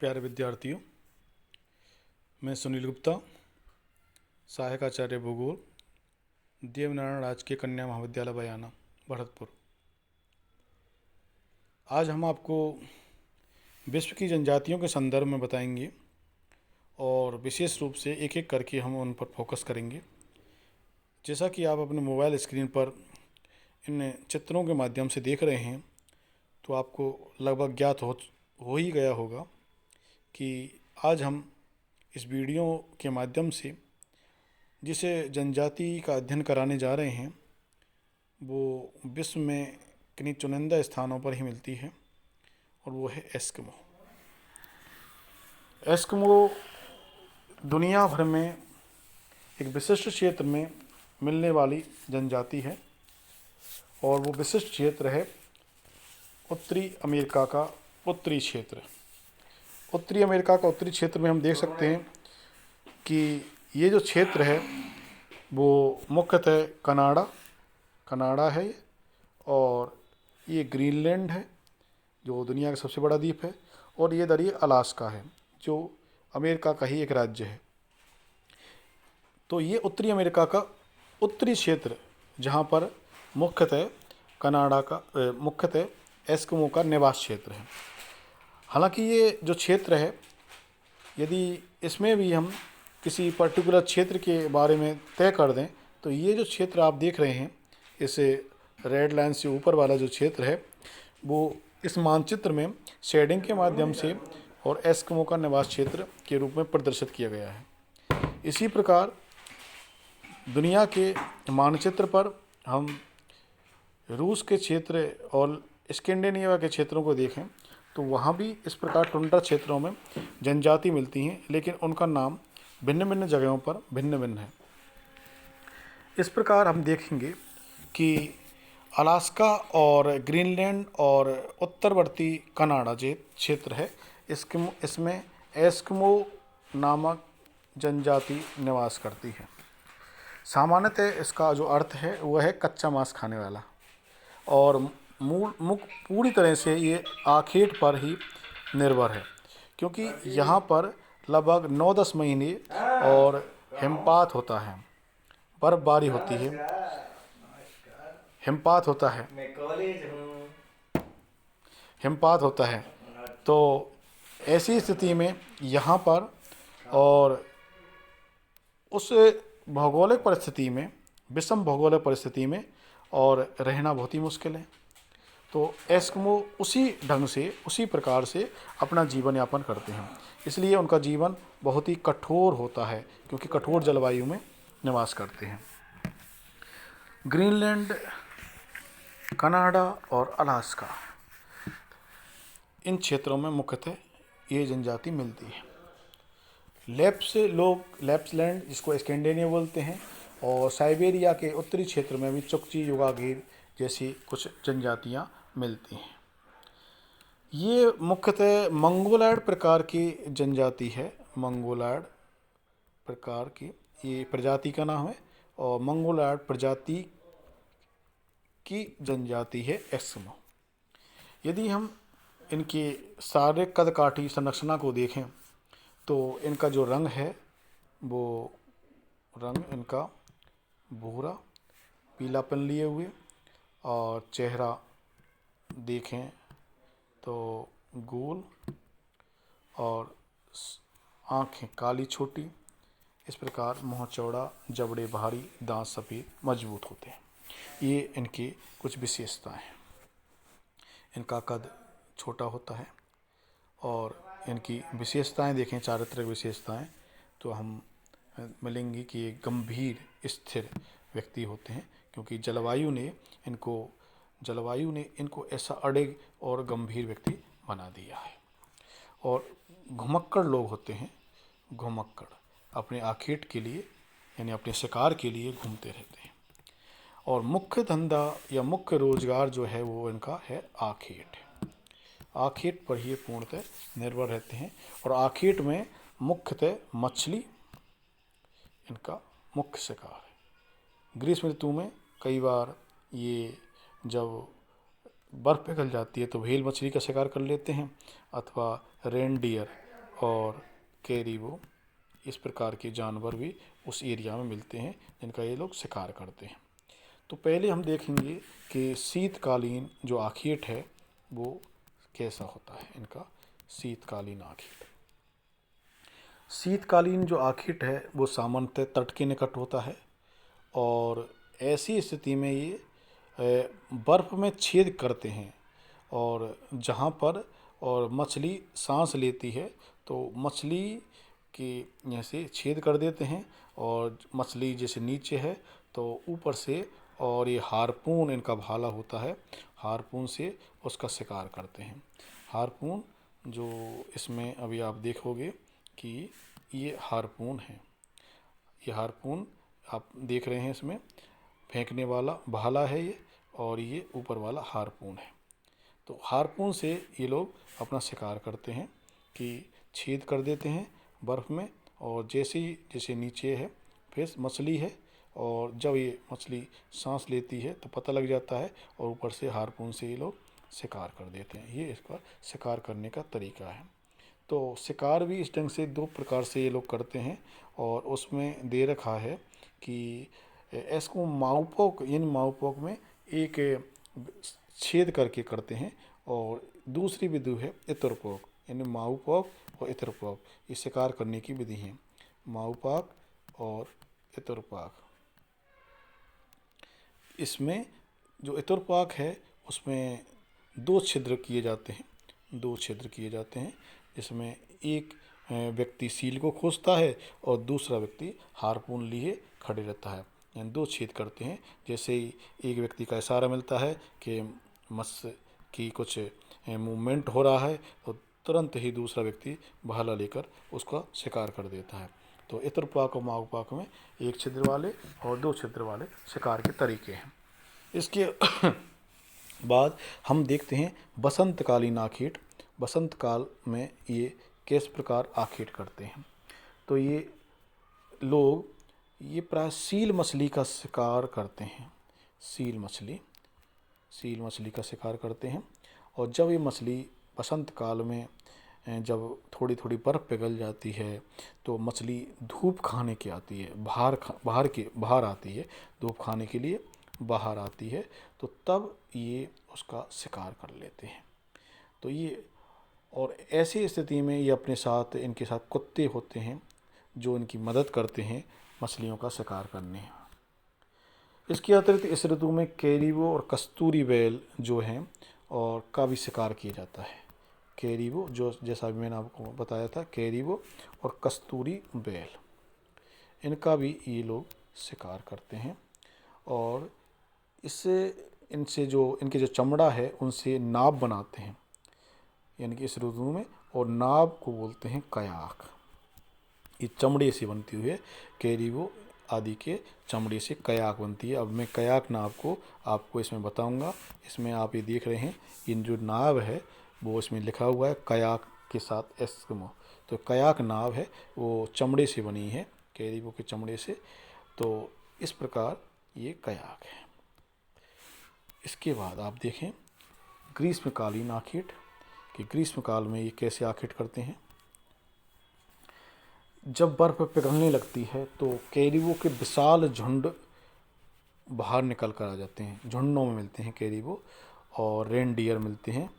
प्यारे विद्यार्थियों, मैं सुनील गुप्ता, सहायक आचार्य भूगोल, देवनारायण राजकीय कन्या महाविद्यालय बयाना, भरतपुर। आज हम आपको विश्व की जनजातियों के संदर्भ में बताएंगे और विशेष रूप से एक एक करके हम उन पर फोकस करेंगे। जैसा कि आप अपने मोबाइल स्क्रीन पर इन चित्रों के माध्यम से देख रहे हैं, तो आपको लगभग ज्ञात हो ही गया होगा कि आज हम इस वीडियो के माध्यम से जिसे जनजाति का अध्ययन कराने जा रहे हैं वो विश्व में किन्हीं चुनिंदा स्थानों पर ही मिलती है और वो है एस्किमो। एस्किमो दुनिया भर में एक विशिष्ट क्षेत्र में मिलने वाली जनजाति है और वो विशिष्ट क्षेत्र है उत्तरी अमेरिका का उत्तरी क्षेत्र। उत्तरी अमेरिका का उत्तरी क्षेत्र में हम देख सकते हैं कि ये जो क्षेत्र है वो मुख्यतः कनाडा है और ये ग्रीनलैंड है जो दुनिया का सबसे बड़ा द्वीप है, और ये दरिया अलास्का है जो अमेरिका का ही एक राज्य है। तो ये उत्तरी अमेरिका का उत्तरी क्षेत्र जहाँ पर मुख्यतः एस्किमो का निवास क्षेत्र है। हालांकि ये जो क्षेत्र है, यदि इसमें भी हम किसी पर्टिकुलर क्षेत्र के बारे में तय कर दें तो ये जो क्षेत्र आप देख रहे हैं, इसे रेड लाइन से ऊपर वाला जो क्षेत्र है वो इस मानचित्र में शेडिंग के माध्यम से और एस्किमो का निवास क्षेत्र के रूप में प्रदर्शित किया गया है। इसी प्रकार दुनिया के मानचित्र पर हम रूस के क्षेत्र और स्कैंडिनेविया के क्षेत्रों को देखें तो वहाँ भी इस प्रकार टुंड्रा क्षेत्रों में जनजाति मिलती हैं, लेकिन उनका नाम भिन्न भिन्न जगहों पर भिन्न भिन्न है। इस प्रकार हम देखेंगे कि अलास्का और ग्रीनलैंड और उत्तरवर्ती कनाडा जो क्षेत्र है, इसमें एस्किमो नामक जनजाति निवास करती है। सामान्यतः इसका जो अर्थ है वह है कच्चा मांस खाने वाला, और पूरी तरह से ये आखेट पर ही निर्भर है, क्योंकि यहाँ पर लगभग 9-10 महीने और हिमपात होता है, बर्फबारी होती है, हिमपात होता है। तो ऐसी स्थिति में यहाँ पर और उस भौगोलिक परिस्थिति में, विषम भौगोलिक परिस्थिति में और रहना बहुत ही मुश्किल है। तो एस्किमो उसी ढंग से, उसी प्रकार से अपना जीवन यापन करते हैं, इसलिए उनका जीवन बहुत ही कठोर होता है क्योंकि कठोर जलवायु में निवास करते हैं। ग्रीनलैंड, कनाडा और अलास्का, इन क्षेत्रों में मुख्यतः ये जनजाति मिलती है। लैप्सलैंड, जिसको स्कैंडिनेविया बोलते हैं, और साइबेरिया के उत्तरी क्षेत्र में भी चुकची, युगागीर जैसी कुछ जनजातियां मिलती हैं। ये मुख्यतः मंगोलॉयड प्रकार की जनजाति है। मंगोलॉयड प्रकार की ये प्रजाति का नाम है और मंगोलॉयड प्रजाति की जनजाति है एस्किमो। यदि हम इनके शारीरिक कदकाठी संरचना को देखें तो इनका जो रंग है वो रंग इनका भूरा पीलापन लिए हुए, और चेहरा देखें तो गोल और आँखें काली छोटी, इस प्रकार मुँह चौड़ा, जबड़े भारी, दांत सफ़ेद मजबूत होते हैं। ये इनकी कुछ विशेषताएं हैं। इनका कद छोटा होता है और इनकी विशेषताएं देखें, चारित्रिक विशेषताएं, तो हम मिलेंगी कि ये गंभीर स्थिर व्यक्ति होते हैं, क्योंकि जलवायु ने इनको ऐसा अड़िग और गंभीर व्यक्ति बना दिया है। और घुमक्कड़ लोग होते हैं। घुमक्कड़ अपने आखेट के लिए यानी अपने शिकार के लिए घूमते रहते हैं, और मुख्य धंधा या मुख्य रोजगार जो है वो इनका है आखेट। आखेट पर ही पूर्णतः निर्भर रहते हैं, और आखेट में मुख्यतः मछली इनका मुख्य शिकार है। ग्रीष्म ऋतु में कई बार ये जब बर्फ़ पिघल जाती है तो व्हेल मछली का शिकार कर लेते हैं, अथवा रेनडियर और कैरिबो, इस प्रकार के जानवर भी उस एरिया में मिलते हैं जिनका ये लोग शिकार करते हैं। तो पहले हम देखेंगे कि शीतकालीन जो आखेट है वो कैसा होता है। इनका शीतकालीन आखेट, शीतकालीन जो आखेट है वो सामान्यतः तट के निकट होता है और ऐसी स्थिति में ये बर्फ़ में छेद करते हैं और जहाँ पर और मछली सांस लेती है तो मछली के यहाँ से छेद कर देते हैं और मछली जैसे नीचे है तो ऊपर से, और ये हारपून इनका भाला होता है, हारपून से उसका शिकार करते हैं। हारपून जो इसमें अभी आप देखोगे कि ये हारपून है, ये हारपून आप देख रहे हैं, इसमें फेंकने वाला भाला है ये, और ये ऊपर वाला हारपून है। तो हारपून से ये लोग अपना शिकार करते हैं कि छेद कर देते हैं बर्फ़ में, और जैसे नीचे है फिर मछली है, और जब ये मछली सांस लेती है तो पता लग जाता है और ऊपर से हारपून से ये लोग शिकार कर देते हैं। ये इसका शिकार करने का तरीका है। तो शिकार भी इस ढंग से दो प्रकार से ये लोग करते हैं और उसमें दे रखा है कि इसको माउपोक, यानी माउपोक में एक छेद करके करते हैं, और दूसरी विधि है इतरपोक, यानी माउपोक और इतरपोक, ये शिकार करने की विधि है। माउपाक और इतरपाक, इसमें जो इतरपाक है उसमें दो छिद्र किए जाते हैं, दो छिद्र किए जाते हैं, जिसमें एक व्यक्ति सील को खोजता है और दूसरा व्यक्ति हारपून लिए खड़े रहता है, यानी दो छेद करते हैं। जैसे ही एक व्यक्ति का इशारा मिलता है कि मत्स्य की कुछ मूवमेंट हो रहा है तो तुरंत ही दूसरा व्यक्ति भाला लेकर उसका शिकार कर देता है। तो इतरपाक और माउपाक में एक छिद्र वाले और दो छिद्र वाले शिकार के तरीके हैं। इसके बाद हम देखते हैं बसंतकालीन आखेट। बसंत काल में ये किस प्रकार आखेट करते हैं। तो ये लोग ये प्राय सील मछली का शिकार करते हैं, सील मछली का शिकार करते हैं। और जब ये मछली बसंत काल में जब थोड़ी थोड़ी बर्फ़ पिघल जाती है तो मछली धूप खाने के आती है, बाहर आती है, धूप खाने के लिए बाहर आती है, तो तब ये उसका शिकार कर लेते हैं। तो ये, और ऐसी स्थिति में ये अपने साथ, इनके साथ कुत्ते होते हैं जो इनकी मदद करते हैं मछलियों का शिकार करने। इसके अतिरिक्त इस ऋतु में कैरिबो और कस्तूरी बैल जो हैं और का भी शिकार किया जाता है। कैरिबो, जो जैसा भी मैंने आपको बताया था, कैरिबो और कस्तूरी बैल, इनका भी ये लोग शिकार करते हैं। और इससे इनसे जो इनके जो चमड़ा है उनसे नाव बनाते हैं, यानी कि इस ऋतु में, और नाव को बोलते हैं कयाक। ये चमड़े से बनती हुई है, कैरिबो आदि के चमड़े से कयाक बनती है। अब मैं कयाक नाव को आपको इसमें बताऊंगा। इसमें आप ये देख रहे हैं, इन जो नाव है वो इसमें लिखा हुआ है कयाक के साथ एस्किमो। तो कयाक नाव है वो चमड़े से बनी है, कैरिबो के चमड़े से। तो इस प्रकार ये कयाक है। इसके बाद आप देखें ग्रीष्मकालीन आखेट, कि ग्रीष्मकाल में ये कैसे आखेट करते हैं। जब बर्फ़ पिघलने लगती है तो कैरिबो के विशाल झुंड बाहर निकल कर आ जाते हैं, झुंडों में मिलते हैं कैरिबो, और रेनडियर मिलते हैं।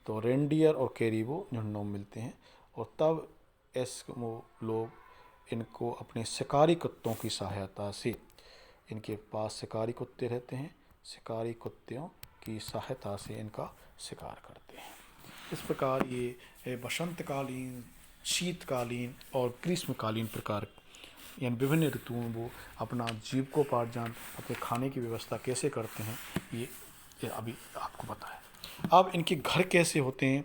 तो रेनडियर और कैरिबो झुंडों में मिलते हैं, और तब एस्किमो लोग इनको अपने शिकारी कुत्तों की सहायता से, इनके पास शिकारी कुत्ते रहते हैं, शिकारी कुत्तों की सहायता से इनका शिकार करते हैं। इस प्रकार ये बसंतकालीन, शीतकालीन और ग्रीष्मकालीन प्रकार, यानी विभिन्न ऋतुओं में वो अपना जीविकोपार्जन, अपने खाने की व्यवस्था कैसे करते हैं, ये अभी आपको पता है। अब इनके घर कैसे होते हैं।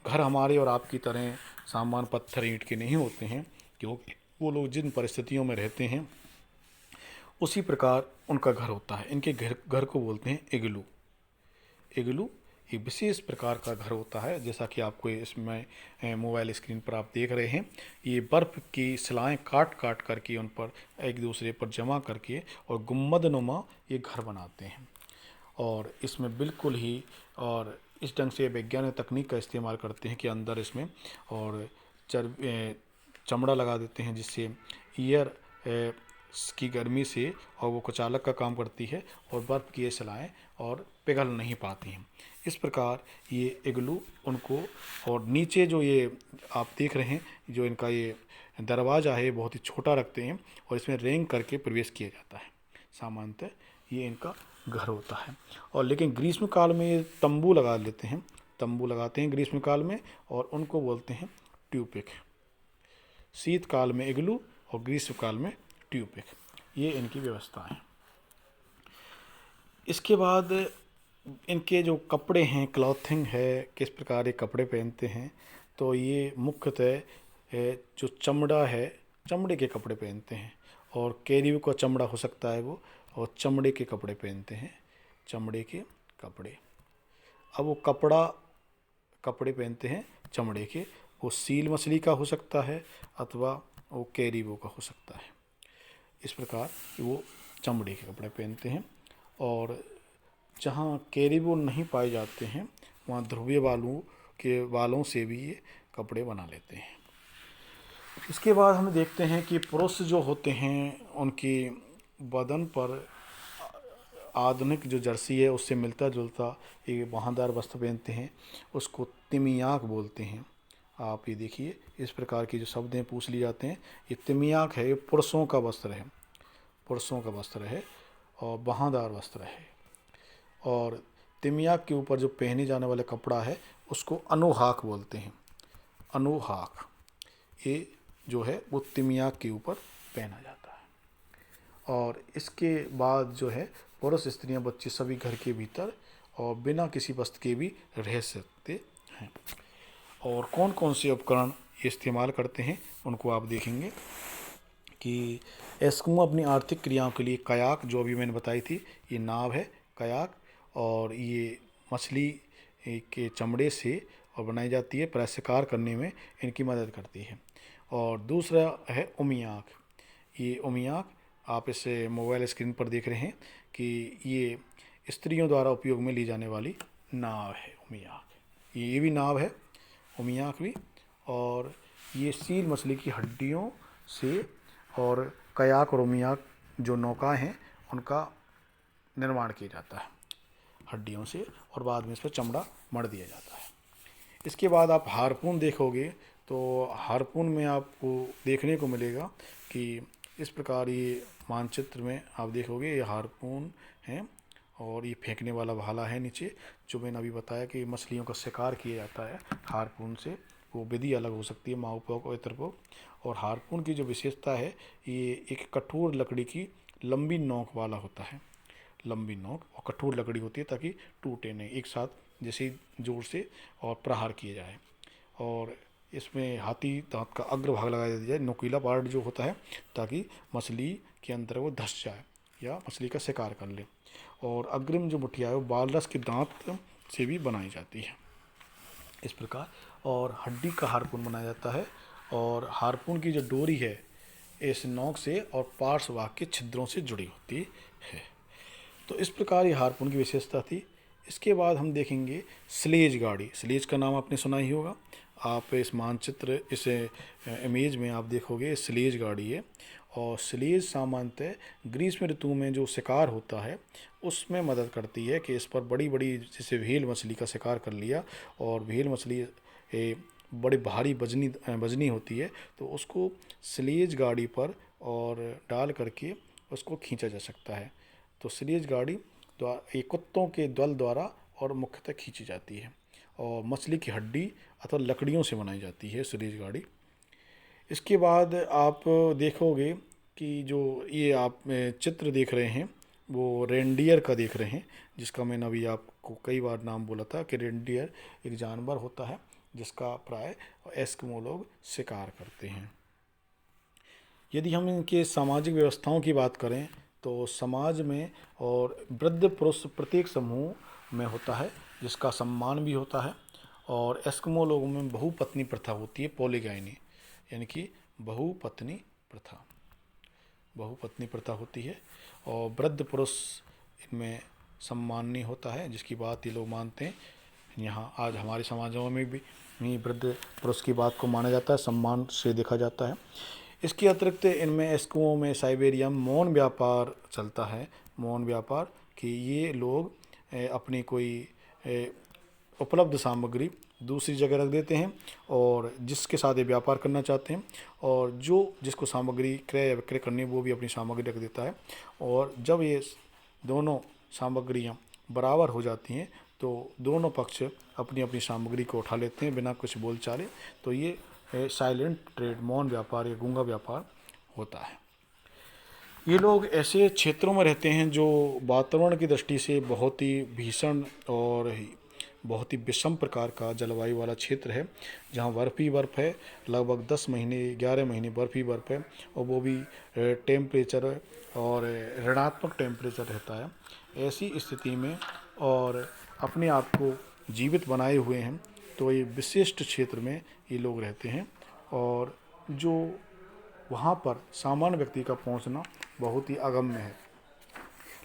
घर हमारे और आपकी तरह सामान्य पत्थर ईंट के नहीं होते हैं, क्योंकि वो लोग जिन परिस्थितियों में रहते हैं उसी प्रकार उनका घर होता है। इनके घर को बोलते हैं इग्लू। इग्लू एक विशेष प्रकार का घर होता है, जैसा कि आपको इसमें मोबाइल स्क्रीन पर आप देख रहे हैं। ये बर्फ़ की सिलाएं काट काट करके उन पर एक दूसरे पर जमा करके और गुम्बदनुमा ये घर बनाते हैं। और इसमें बिल्कुल ही, और इस ढंग से वैज्ञानिक तकनीक का इस्तेमाल करते हैं कि अंदर इसमें और चमड़ा लगा देते हैं, जिससे ईयर की गर्मी से और वो कुचालक का काम करती है और बर्फ़ की ये शिलाएँ और पिघल नहीं पाती हैं। इस प्रकार ये इग्लू उनको, और नीचे जो ये आप देख रहे हैं जो इनका ये दरवाज़ा है, ये बहुत ही छोटा रखते हैं और इसमें रेंग करके प्रवेश किया जाता है। सामान्यतः ये इनका घर होता है। और लेकिन ग्रीष्म काल में ये तंबू लगा लेते हैं, तंबू लगाते हैं ग्रीष्म काल में, और उनको बोलते हैं ट्यूपिक। शीतकाल में इग्लू और ग्रीष्म काल में ट्यूपिक, ये इनकी व्यवस्था है। इसके बाद इनके जो कपड़े हैं, क्लॉथिंग है, किस प्रकार ये कपड़े पहनते हैं, तो ये मुख्यतः जो चमड़ा है, चमड़े के कपड़े पहनते हैं। और कैरियो का चमड़ा हो सकता है वो, और चमड़े के कपड़े पहनते हैं, चमड़े के कपड़े। अब वो कपड़े पहनते हैं चमड़े के, वो सील मछली का हो सकता है अथवा वो कैरियो का हो सकता है। इस प्रकार वो चमड़े के कपड़े पहनते हैं। और जहाँ कैरियो नहीं पाए जाते हैं वहाँ ध्रुवीय बालों से भी ये कपड़े बना लेते हैं। इसके बाद हम देखते हैं कि पुरुष जो होते हैं उनकी बदन पर आधुनिक जो जर्सी है उससे मिलता जुलता एक बाहाँदार वस्त्र पहनते हैं, उसको तिमियाक बोलते हैं। आप ये देखिए, इस प्रकार की जो शब्द हैं पूछ लिए जाते हैं। ये तिमियाक है, ये पुरुषों का वस्त्र है, पुरुषों का वस्त्र है और बाहाँदार वस्त्र है। और तिमियाक के ऊपर जो पहने जाने वाला कपड़ा है उसको अनुहाक बोलते हैं, अनुहाक। ये जो है वो तिमियाक के ऊपर पहना जाता है। और इसके बाद जो है पुरुष, स्त्रियां, बच्चे सभी घर के भीतर और बिना किसी वस्त्र के भी रह सकते हैं। और कौन कौन से उपकरण ये इस्तेमाल करते हैं उनको आप देखेंगे कि एस्किमो अपनी आर्थिक क्रियाओं के लिए कयाक, जो अभी मैंने बताई थी, ये नाव है कयाक, और ये मछली के चमड़े से और बनाई जाती है, पर शिकार करने में इनकी मदद करती है। और दूसरा है उमियाक। ये उमियाक आप इस मोबाइल स्क्रीन पर देख रहे हैं कि ये स्त्रियों द्वारा उपयोग में ली जाने वाली नाव है उमियाक। ये भी नाव है उमियाक भी। और ये सील मछली की हड्डियों से, और कयाक और उमियाक जो नौकाएं हैं उनका निर्माण किया जाता है हड्डियों से, और बाद में इस पर चमड़ा मढ़ दिया जाता है। इसके बाद आप हारपून देखोगे तो हारपून में आपको देखने को मिलेगा कि इस प्रकार ये मानचित्र में आप देखोगे, ये हारपून है और ये फेंकने वाला भाला है नीचे, जो मैंने अभी बताया कि मछलियों का शिकार किया जाता है हारपून से। वो विधि अलग हो सकती है, माउपोक और इतरपोक। और हारपून की जो विशेषता है, ये एक कठोर लकड़ी की लंबी नोक वाला होता है, लंबी नोक और कठोर लकड़ी होती है ताकि टूटे नहीं, एक साथ जैसे जोर से और प्रहार किए जाए। और इसमें हाथी दांत का अग्रभाग लगा दिया जाए, नुकीला पार्ट जो होता है, ताकि मछली के अंदर वो धंस जाए या मछली का शिकार कर ले। और अग्रिम जो मुठिया है वो बालरस के दांत से भी बनाई जाती है इस प्रकार। और हड्डी का हारपून बनाया जाता है, और हारपून की जो डोरी है इस नोक से और पार्श्वभाग के छिद्रों से जुड़ी होती है। तो इस प्रकार ये हारपून की विशेषता थी। इसके बाद हम देखेंगे स्लेज गाड़ी। स्लेज का नाम आपने सुना ही होगा, आप इस मानचित्र, इस इमेज में आप देखोगे स्लेज गाड़ी है। और स्लेज सामान्यतः ग्रीष्म ऋतु में जो शिकार होता है उसमें मदद करती है कि इस पर बड़ी बड़ी, जैसे व्हेल मछली का शिकार कर लिया और व्हेल मछली बड़ी भारी वजनी होती है, तो उसको स्लेज गाड़ी पर और डाल करके उसको खींचा जा सकता है। तो स्लेज गाड़ी द्वारा ये कुत्तों के दल द्वारा और मुख्यतः खींची जाती है, और मछली की हड्डी अथवा लकड़ियों से बनाई जाती है स्लेज गाड़ी। इसके बाद आप देखोगे कि जो ये आप चित्र देख रहे हैं वो रेंडियर का देख रहे हैं, जिसका मैंने अभी आपको कई बार नाम बोला था कि रेंडियर एक जानवर होता है जिसका प्राय एस्किमो लोग शिकार करते हैं। यदि हम इनके सामाजिक व्यवस्थाओं की बात करें तो समाज में और वृद्ध पुरुष प्रत्येक समूह में होता है, जिसका सम्मान भी होता है। और एस्किमो लोगों में बहुपत्नी प्रथा होती है, पॉलीगाइनी, यानी कि बहुपत्नी प्रथा, बहुपत्नी प्रथा होती है। और वृद्ध पुरुष इनमें सम्माननीय होता है, जिसकी बात ये लोग मानते हैं। यहाँ आज हमारे समाजों में भी ही वृद्ध पुरुष की बात को माना जाता है, सम्मान से देखा जाता है। इसके अतिरिक्त इनमें एस्किमो में साइबेरिया में मौन व्यापार चलता है। मौन व्यापार कि ये लोग अपनी कोई उपलब्ध सामग्री दूसरी जगह रख देते हैं और जिसके साथ ये व्यापार करना चाहते हैं, और जो जिसको सामग्री क्रय या विक्रय करनी है वो भी अपनी सामग्री रख देता है। और जब ये दोनों सामग्रियाँ बराबर हो जाती हैं तो दोनों पक्ष अपनी अपनी सामग्री को उठा लेते हैं बिना कुछ बोल चाले। तो ये साइलेंट ट्रेड, मौन व्यापार या गूंगा व्यापार होता है। ये लोग ऐसे क्षेत्रों में रहते हैं जो वातावरण की दृष्टि से बहुत ही भीषण और बहुत ही विषम प्रकार का जलवायु वाला क्षेत्र है, जहाँ बर्फ़ ही बर्फ़ है। लगभग 10 महीने 11 महीने बर्फ़ ही बर्फ़ है, और वो भी टेम्परेचर और ऋणात्मक टेम्परेचर रहता है। ऐसी स्थिति में और अपने आप को जीवित बनाए हुए हैं, तो ये विशिष्ट क्षेत्र में ये लोग रहते हैं, और जो वहाँ पर सामान्य व्यक्ति का पहुँचना बहुत ही अगम्य है।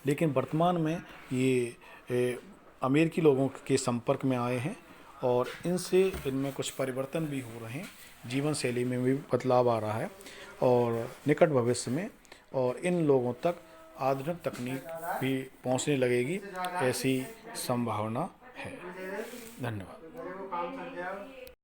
लेकिन वर्तमान में ये अमेरिकी लोगों के संपर्क में आए हैं, और इनसे इनमें कुछ परिवर्तन भी हो रहे हैं, जीवन शैली में भी बदलाव आ रहा है, और निकट भविष्य में और इन लोगों तक आधुनिक तकनीक भी पहुंचने लगेगी, ऐसी संभावना है। धन्यवाद।